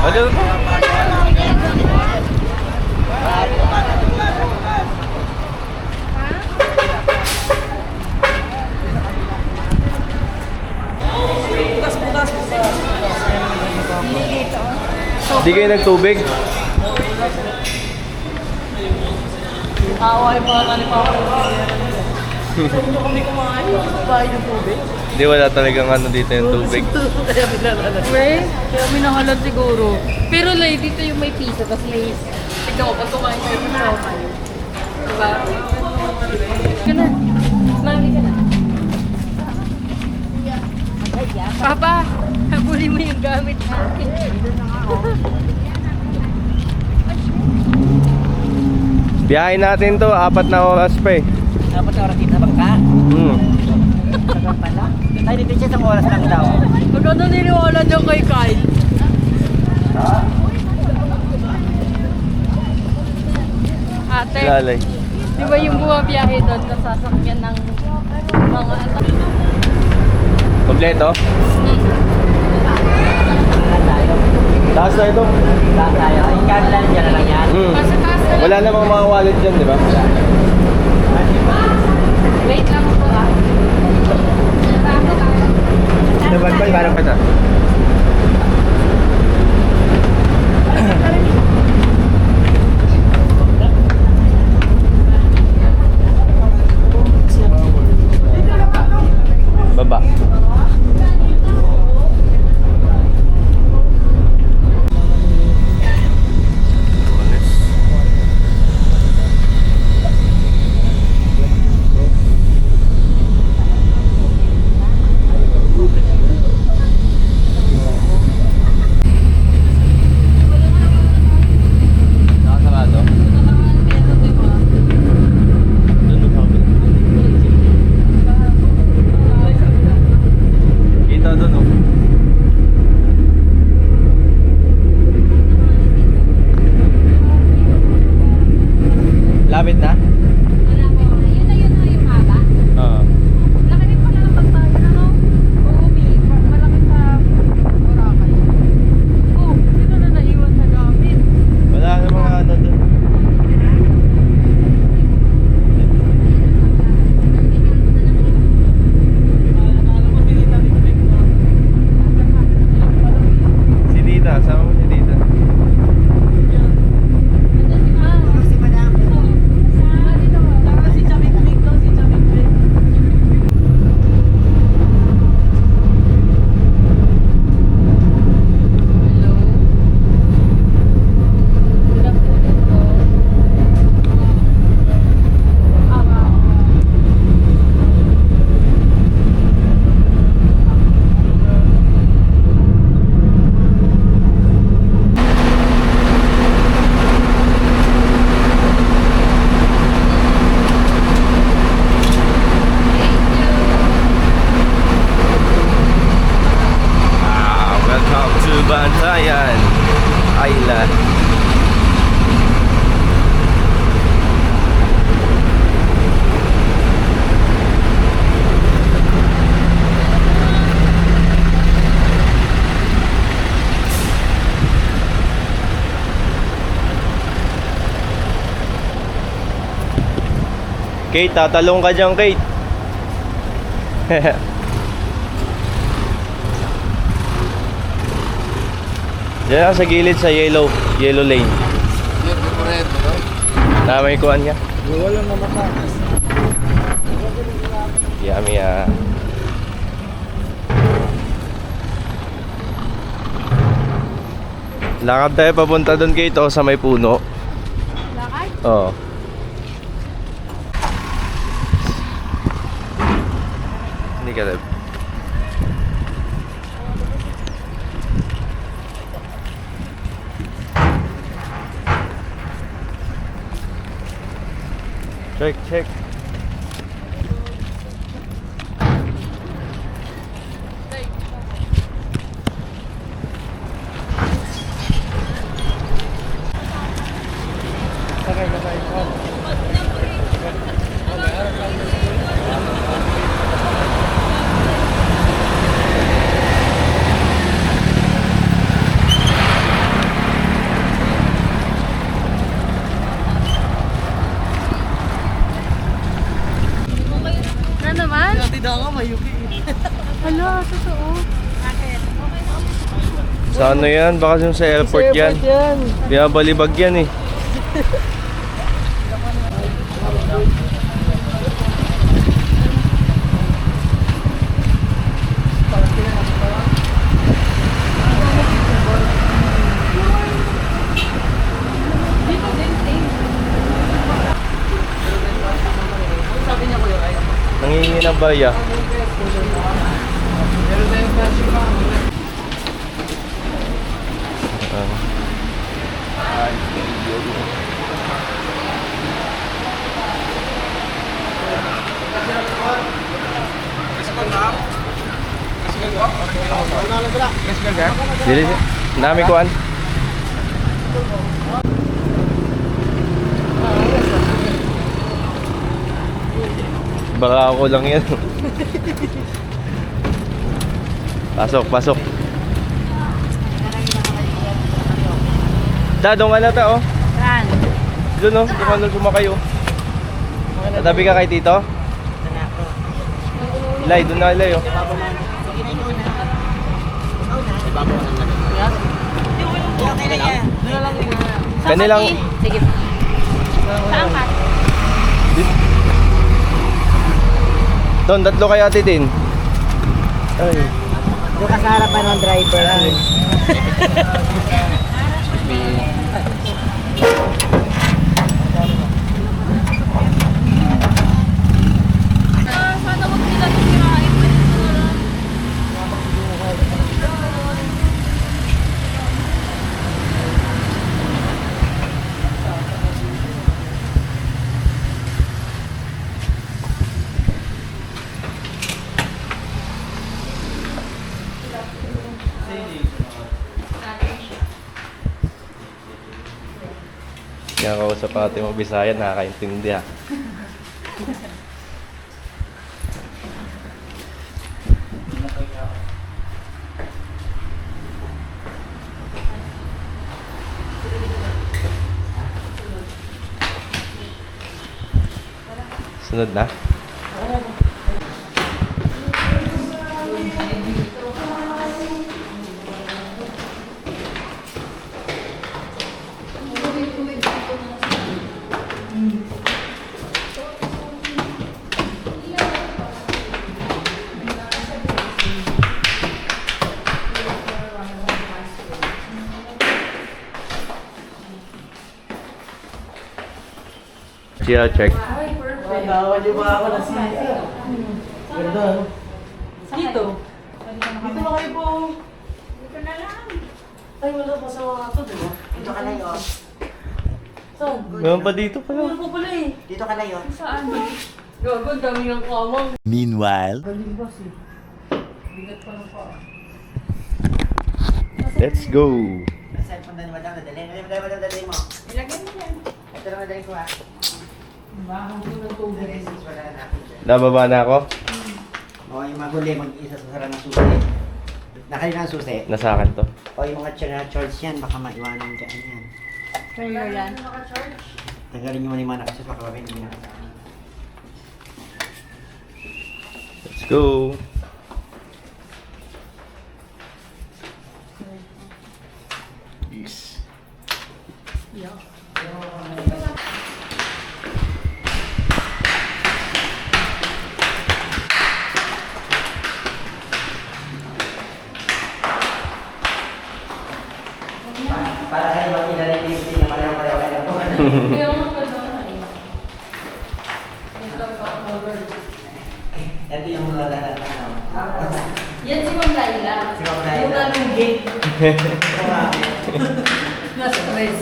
Ano po? Hindi kayo nagtubig? Away pa nga ni Papa. Hindi kami kumain. Bahay ng tubig. Hindi, wala talagang ano dito yung tubig. Kaya minahalan. Kaya minahalan siguro. Pero like, dito yung may pizza, tapos may... Tignan ko, pag kumain tayo sa siomay. Diba? Ganun. Mami ka na. Papa, habulin mo yung gamit natin. Biyahe natin to, 4 na oras pa eh. Dapat na oras dito sa bangka. Tagal pala. Ay, dito siya sa oras lang daw. Magkano niniwala dyan kay Kyle? Ate, Lalay. di ba yung bumabiyahe doon nasasakyan ng mga anak? Kompleto? Taas na ito. Lahat tayo. Ay, kailan dyan na lang yan. Pasok-pasok na lang. Wala namang mga wallet dyan, di ba? Wait lang po ah. Dapat ba? Parang kita. Baba. Kita doon oh. Lapit na? Wala po. Yun na yung haba. Oo. Laki rin pala ng pagtayo na no? Umi, malaki sa Boracay. Oh, sino na naiwan sa gamit? Wala namang ano doon. Si Dita, sama mo si Dita. Si Madam. Si Chamik dito, si Chamik dito. Hello. Good afternoon po. Welcome to Bantayan Island. Kate, tatalong ka dyan, Kate. Diyan lang sa gilid sa yellow lane. Namay kuhan niya. Wala na matakas. Yummy ah. Lakad tayo papunta doon Kate oh, sa may puno. Lakad? Oo. Hindi ka lang. Check. Hala, totoo. Sa ano yan? Baka yung sa airport yan. Binabalibag yan eh. Nangingi ng baya. Dili, nami kuan. Baka ako lang yan. Pasok, pasok. Doon ka na ta, oh. Saan? Doon, oh. Doon ka na sumakay, oh. Tatabi ka kay Tito? Lay, doon na, Lay, oh. Kanilang... Sige. Saan ka? Doon, tatlo kay ate din. Ay. Doon ka sa harapan ng driver. Sana huwag nila sirain. Kaya kausap natin mga Bisaya, nakakaintindi ha. Sunod na? Chia check. Tawa niyo ba ako na siya? Ganda. Dito. Dito na kayo po. Dito na lang. Ay, wala pa sa mga ito, di ba? Dito ka na yun. Saan? Meron pa dito pala. Wala po pala eh. Dito ka na yun. Saan? Gago, dami ng kamang. Meanwhile, Balimbas eh. Bigat pa na pa. Let's go. Ang cellphone na ni Madam, nadali. Nadali mo. Ilagay mo yan. Ito na nadali ko ha. Bahang ko ng tubig. Wala na natin dyan. Nababa na ako. O, yung mga huli, mag-isa sa sarang ng susi. Nakalina ang susi. Nasa akin to. O, yung mga charge yan, baka maiwanan dyan yan. Trailer yan. Tanggalin nyo muna yung mga nakasus, baka mabay nyo na. Let's go. Yes. Yeah. Para kayo makilala yung PC na pareho-pareho kayo po. Kaya mo pa doon eh. Ito pa cover. Ito yung lalahat na ano. Yan si Ma'am Laila. Si Ma'am Laila. Yung nalunggit. Ito nga. Na-stress.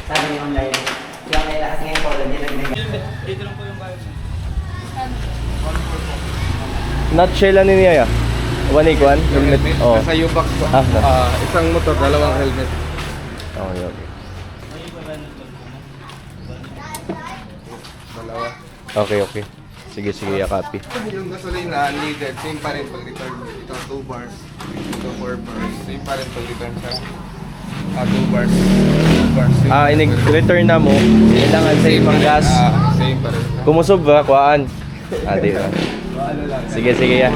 Sabi ni Ma'am Laila. Si Ma'am Laila kasi ngayon po, hindi nag-nag- Nutshell ano niya ya? 181? Helmet? Oo. Nasa U-Box po. Ah, nasa. Isang motor, dalawang helmet. Okay, okay. Dalawa. Okay, okay. Sige, sige, copy. Yung gasolina, unleaded. Same pa rin pag-return. Ito 2 bars. Ito 4 bars. Same pa rin pag-return sa 2 bars. 2 bars. Same Ah, pa rin. inig-return na mo. Kailangan sa Same ibang pa rin. gas. Same pa rin. Kumusob ba? Kuhaan. Ah, di ba? So, ano lang. Sige, sige yan.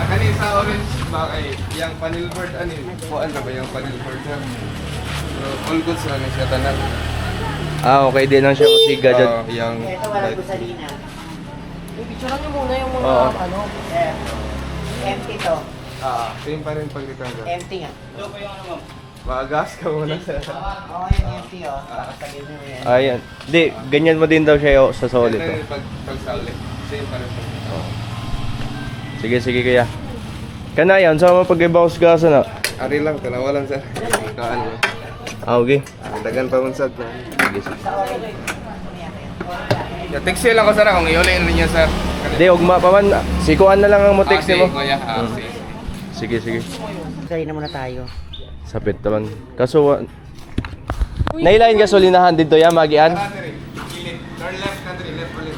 Kanina Ani sa orange ba kay yang panel board ani? Kuan na ba yung panel board na? So, all goods na ni siya tanan. Okay, di lang siya masiga dyan. Yang Ito walang gusalina. Picturean niyo muna yung mga Oo. ano. Empty to. same pa rin pag return ka. Empty nga. Magas ka muna sa. Oo, yung empty oh. Pakatagin mo yan. Ayan. Di, ganyan mo din daw siya sa solid. Ganun Oh. yung pag sa ulit. Same pa rin pag Sige, sige kuya. Kana yan, sama pag-ibawas gasa na. Ari lang, tanawa lang sir. Kaan mo. Okay. Dagan pa mansad na. Sige, sige. Sa orange. Text lang ko sir kung iulay ninyo sir. Di, ugma pa man. Sikuan na lang ang mo text mo. Kuya, Sige, sige. Galing na muna tayo. Sapit naman. Kaso, nailain gasolinahan dito yan, magian. Turn left country, left ulit.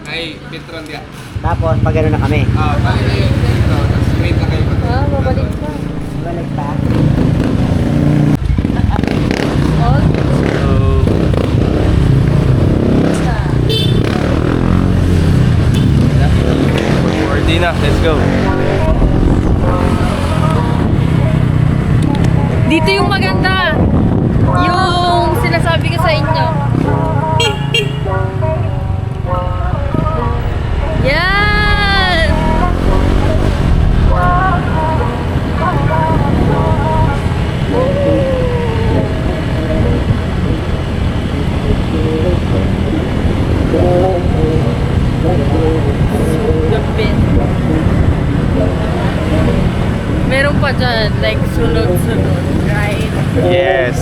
Ay, Petron dia. Tapos, pag gano'n na kami. Bali na yun. Dito, tapos straight na kayo. Babalik ka. Balik pa. All Ordina, let's go. Dito yung maganda. Yung sinasabi ko sa inyo. Yan! Gabit. Meron pa dyan, like sunod-sunod, right? Yes.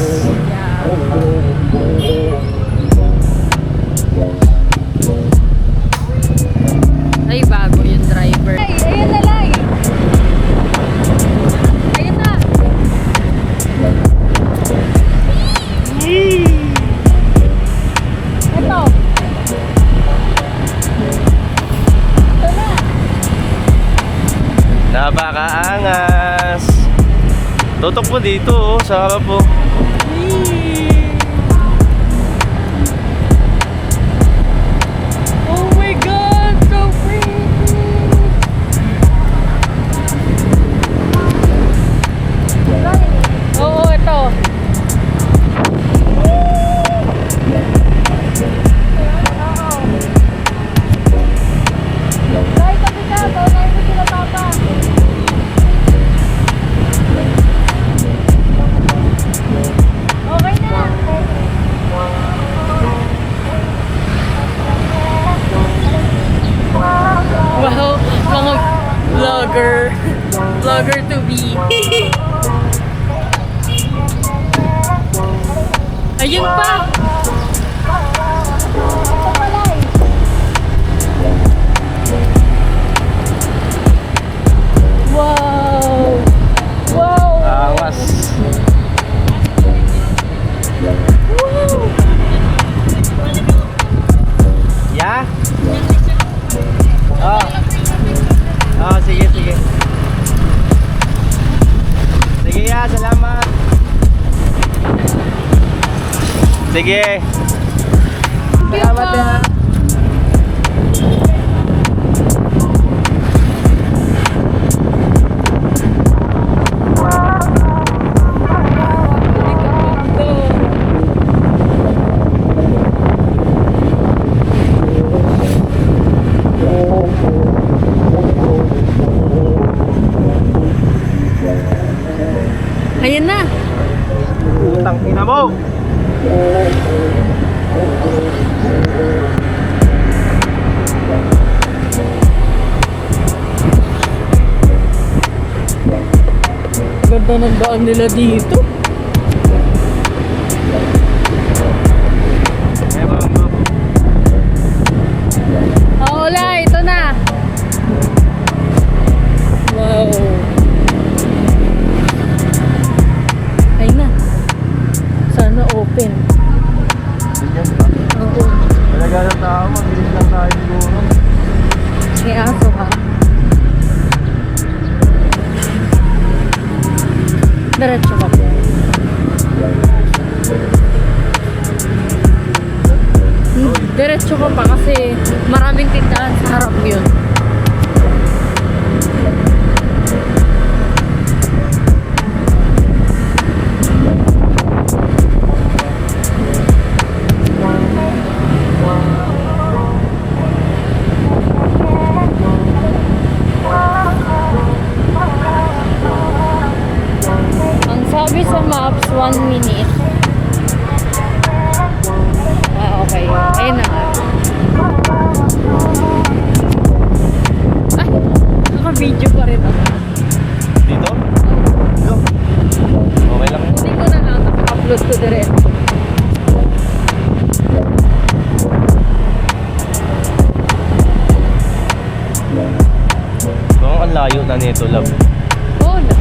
Ay, bago yung driver. Ay, ayan na lang. Ayan na. Ito. Ito na. Napakaangas. Tutok po dito, oh, sa harap po. Oh my God, so pretty. Oo, ito. Dahil tabi ka, taunay mo sila papa. Okay na. Wow, mga vlogger. Vlogger to be. Ayun pa. Ito pala eh. Wow. Wow. Angas. Yeah? Oh. Oh, sige, sige. Sige ya, salamat. Sige. Salamat ya. Ayan na. Utang ina mo. Ganda ng daan nila dito. Oh, wala. Ito na. Wow. Ay na. Sana open. Oo. Talaga ng tao, mabilis lang tayo siguro. May aso ha. Diretso ka po. Diretso ka pa kasi maraming tindahan sa harap yun. sa maps, 1 minute. Ah, okay. Ayun na nga. Ay, naka-video pa rin ako. Dito? Dito? Okay lang. Hindi ko na lang naka-upload ko direct. Ang layo na nito, love. Oo na.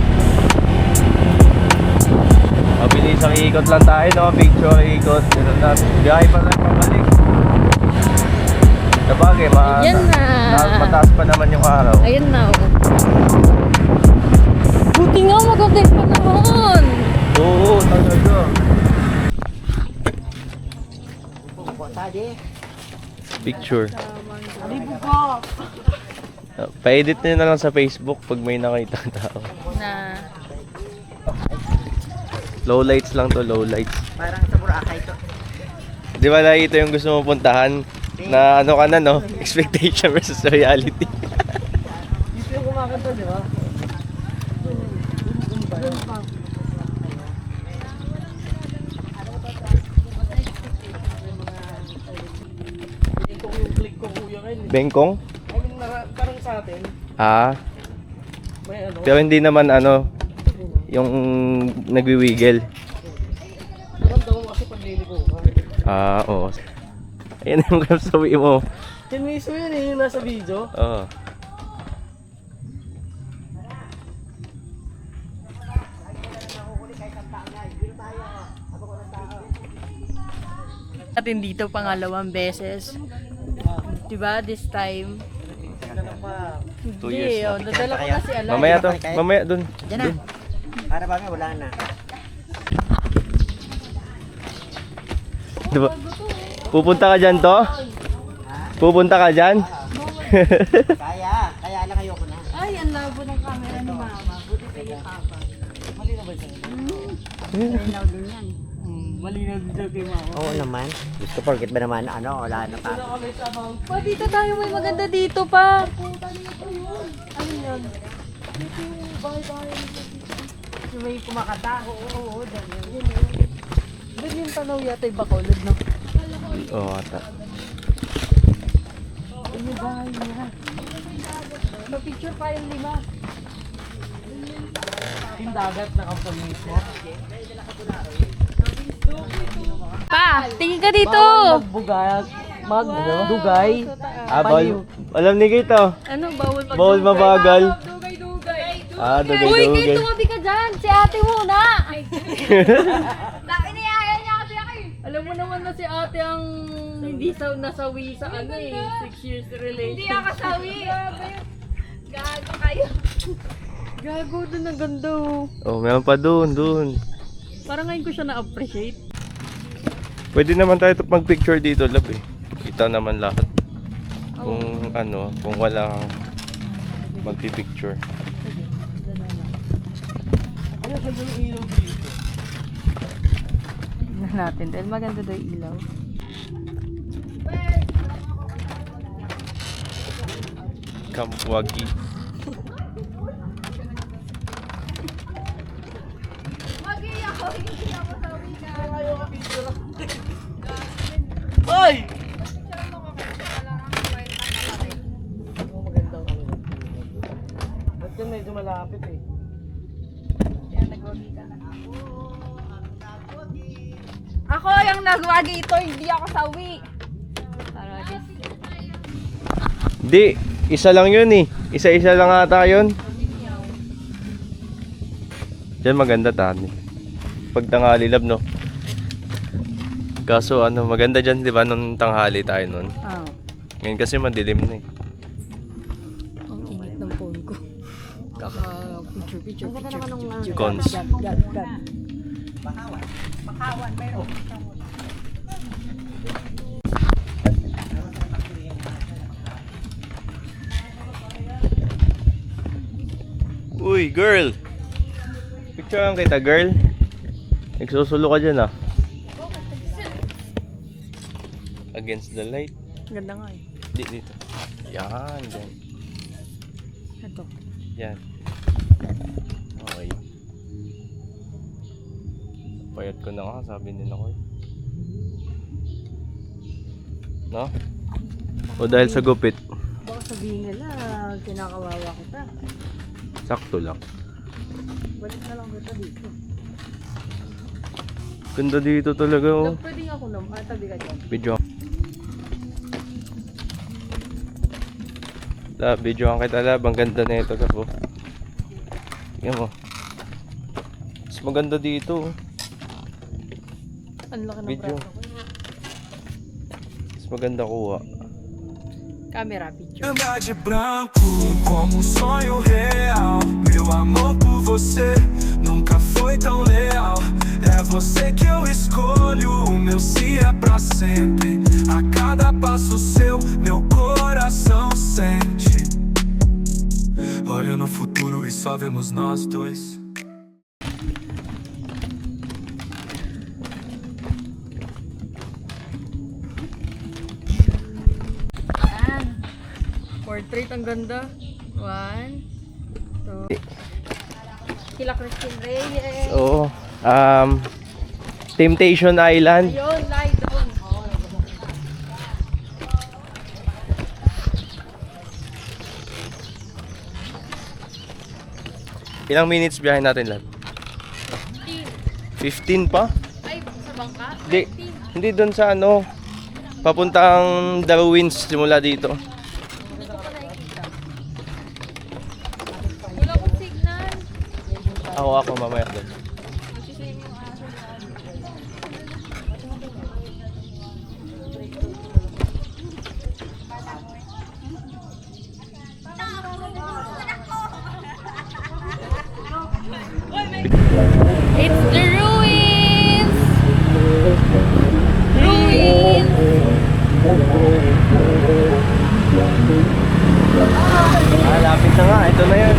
Mabilis ang ikot lang tayo, no? Picture, ikot. Ito na. Biyahe pa tayo pabalik. Sabagay, Yan na. mataas pa naman yung araw. Ayun na. Oh. Buti nga maganda yung panahon. Oo, talaga. Picture. Pa-edit nyo na lang sa Facebook pag may nakita tao. Na. Low lights lang to, low lights. Parang sa Boracay ito. Di ba na ito yung gusto mo puntahan? Na ano ka na, no? Expectation versus reality. Dito yung kumakanta, di ba? Ito yung click ko kuya ngayon. Bengkong? I mean, parang sa atin, Ah, may ano. pero hindi naman ano, yung nagwiwiggle. Parang daw kasi pagliliko ka. Ah, oo. Ayan yung sabi mo. Yan mismo yun eh, yung nasa video. Oo. Natin dito pangalawang beses. Diba? This time. Two years Hindi, na. oh, nadala ko na si Alay. Mamaya to, mamaya dun. Diyan na. Para ba wala na. Diba? Pupunta ka dyan to? Pupunta ka dyan? Kaya lang ayoko na. Ay, ang labo ng camera ni Mama. Buti pa yung haba. Malinaw ba sa'yo? Malinaw din yan. Malinaw din daw kay Mama. Oo naman. Gusto forget ba naman, ano, wala na pa. Pa, dito tayo, may maganda dito pa. Ano yun? Dito yung bahay-bahay. Yung may kumakanta. Oo, dyan yun. Doon yung tanaw yata yung Bacolod, no? Oo, ata. Doon yung bahay niya. Ma-picture pa yung 5. Yung dagat na kapalit mo. Pa, tingin ka dito! Magbugay. Magdugay. Ah, bawal. Alam ni Kito. Ano, bawal pag Bawal mabagal. Dugay-dugay. Ah, Uy, dugay-dugay. Kate, tumabi ka dyan! Si ate muna! Nakiniyaya niya kasi ako eh. Alam mo naman na si ate ang hindi nasawi sa ano eh. 6 years relation. Hindi ako sawi. Gago kayo. Gago, dun ang ganda oh. Oh, meron pa dun. Parang ngayon ko siya na-appreciate. Pwede naman tayo mag-picture dito, love eh. Kita naman lahat. Kung ano, kung wala kang magpipicture. Ano sa yung ilaw dito? Tignan natin dahil maganda daw yung ilaw. Kamwagi. Hoy! Magandang ano. Ba't yan medyo malapit eh? Ako yung nagwagi ito, hindi ako sawi. Di, isa lang yun eh. Isa-isa lang ata yun. Diyan maganda tani. Pag tanghali, love, no? Kaso ano, maganda dyan, di ba, nung tanghali tayo nun. Oo. Ngayon kasi madilim na eh. Ang init ng phone ko. Picture. Cons. God. Uy, girl! Picturean kita, girl. Nagsusulo ka dyan, ah. Against the light. Ganda nga eh. Dito. Yan, dyan. Ito. Yan. Okay. Papayat ko na nga, sabi nila ko. No? O dahil sa gupit, Baka sabihin nila, kinakawawa kita. sakto lang. Balik na lang kita dito. Ganda dito talaga oh. Love, pwede ako naman. Tabi ka dyan. Video. Video ang kita lab. Ang ganda na ito lab oh. Tingnan mo. Mas maganda dito oh. Ang laki ng Video. braso ko. Mas maganda kuha. Camera, picture. Andar de branco como um sonho real. Meu amor por você nunca foi tão leal. É você que eu escolho, o meu sim é pra sempre. A cada passo seu, meu coração sente. Olho no futuro e só vemos nós dois. Portrait, ang ganda. 1, 2. Sila Christine Reyes. Oo. Temptation Island. Ayun, live doon. Ilang minutes biyahe natin lab? 15 pa? Ay, sa bangka? Hindi. Hindi doon sa ano. Papuntang Darwins simula dito. Wala akong signal. Ako mamaya doon. Magsisave yung aso. It's the ruins! Ruins! Lapit na nga. Ito na yan.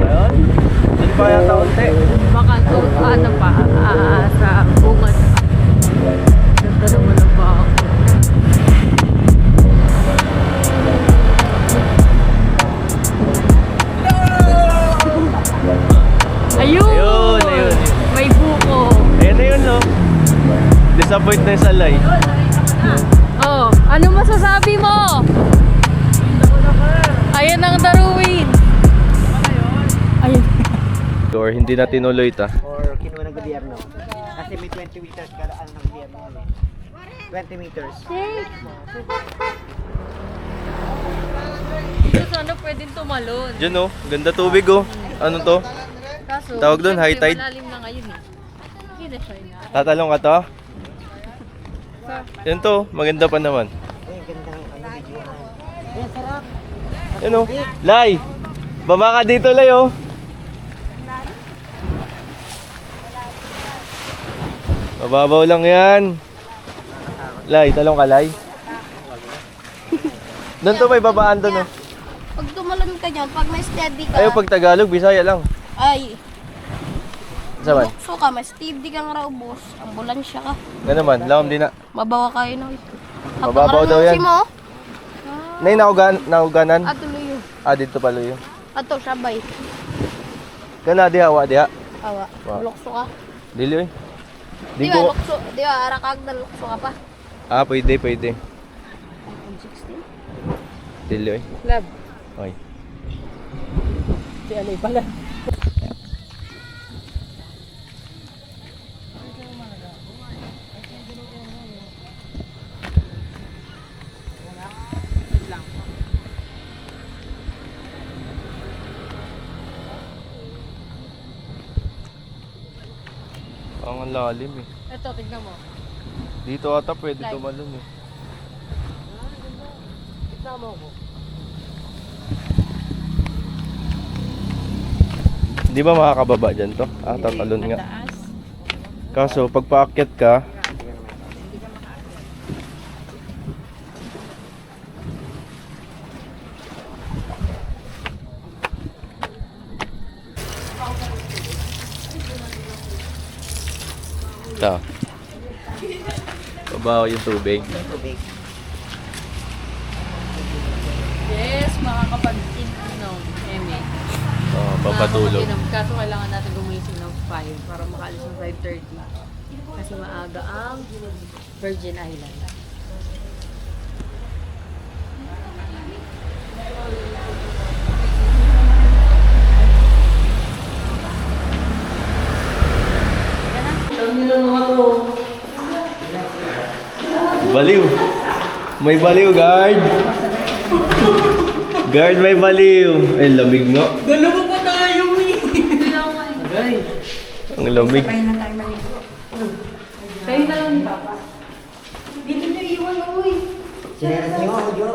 Ayun. Doon pa yata unti. Baka to, ano pa, sa bungad. Ganda naman ang bako. Ayun! Ayun. May buko. Ayan na yun no. Disappoint na yung salay. Oh, ano masasabi mo? Ayan ang Darwin. Ayun. Or hindi na tinuloy ta. or kinuha ng gobyerno. Kasi may 20 meters kada ano ng gobyerno. 20 meters. Ito sana pwedeng tumalon. Diyan no. Ganda tubig oh. Ano to? Kaso, Tawag doon, high syempre, tide? malalim na ngayon eh. Hindi na siya na. Tatalong ka to? Yan to. Maganda pa naman. Ay, ganda ng ano video na. Ayan, sarap. Yan oh. Lay! Baba ka dito, Lay oh. Mababaw lang yan. Lay, talong ka, Lay. Doon to may babaan doon oh. Pag tumalon ka dyan, pag may steady ka, Ayaw pag Tagalog, Bisaya lang. ay, Saman? bukso ka, may steady kang raubos, ambulansya ka, Ganun man, lakam din na. mabawa kayo ng ito. Mababaw daw yan. Mo, Nay, nauganan? at tuloy yun. Dito pala yun. Ato, sabay. Gana, diha, wa, diha. Awa, Wa. lukso ka. Dili eh. Di ba, lukso, di ba, arakag na lukso ka pa. Pwede. iPhone 16. Dili eh. Love. Okay. Si Alay pala. Ang lalim eh. Ito, tignan mo. Dito ata pwede tumalon eh. Tama ko. Di ba makakababa dyan to? Tatalon nga. Taas. Kaso pag paakyat ka, ito. Babaw yung tubig. Tubig. Yes, makakapag-inom. Eme. Papatulog. Kaso kailangan natin gumising ng 5 para makaalis ng 5:30. Kasi maaga ang Virgin Island. Baliw. May baliw, guard. Guard, may baliw. Ay, lamig nga. Dalawa pa tayo eh. Ang lamig. Kayo na lang ni Papa. Dito niyo iwan ako eh. Sineras niyo ako, Jo.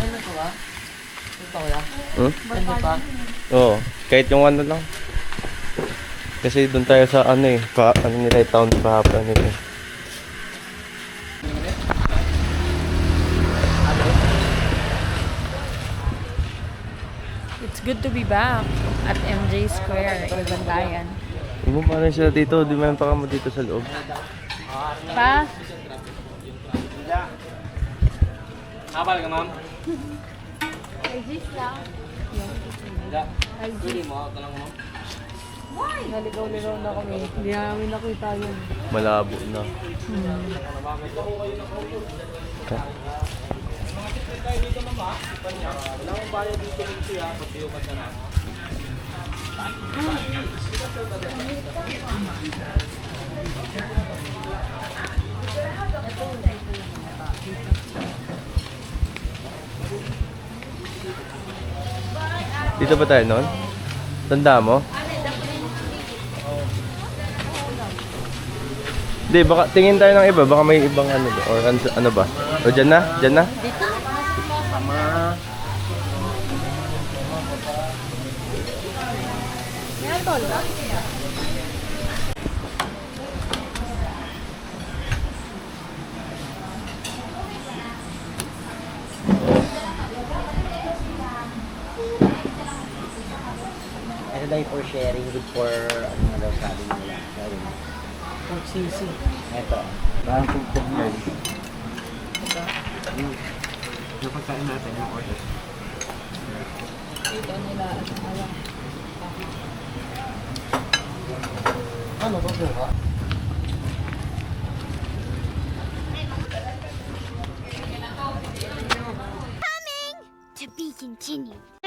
Ano pa ba? Ano pa kaya? Ano pa? Oo, kahit yung ano lang. Kasi doon tayo sa ano eh, ano nila yung town kahapon nila eh. It's good to be back at MJ Square in Bandayan. Hindi mo parang sila dito, di man pa kamo dito sa loob. Pa? Habal ka, ma'am? Legit lang. Pwede mo, ito lang mo. Naligaw-ligaw na kami. Hindi namin nakita yun. Malabo na. Dito ba tayo noon? Tanda mo? Hindi, baka tingin tayo ng iba. Baka may ibang ano ba? Or ano ba? O dyan na? Dyan na? May alcohol ba? Ito daw yung for sharing, good for, ano nga daw sabi nila. Sabi mo. Sisi. Ito. Parang tugtog na yun. Yung pagkain natin, yung order. Ito nila. Ano ba po? To be continued.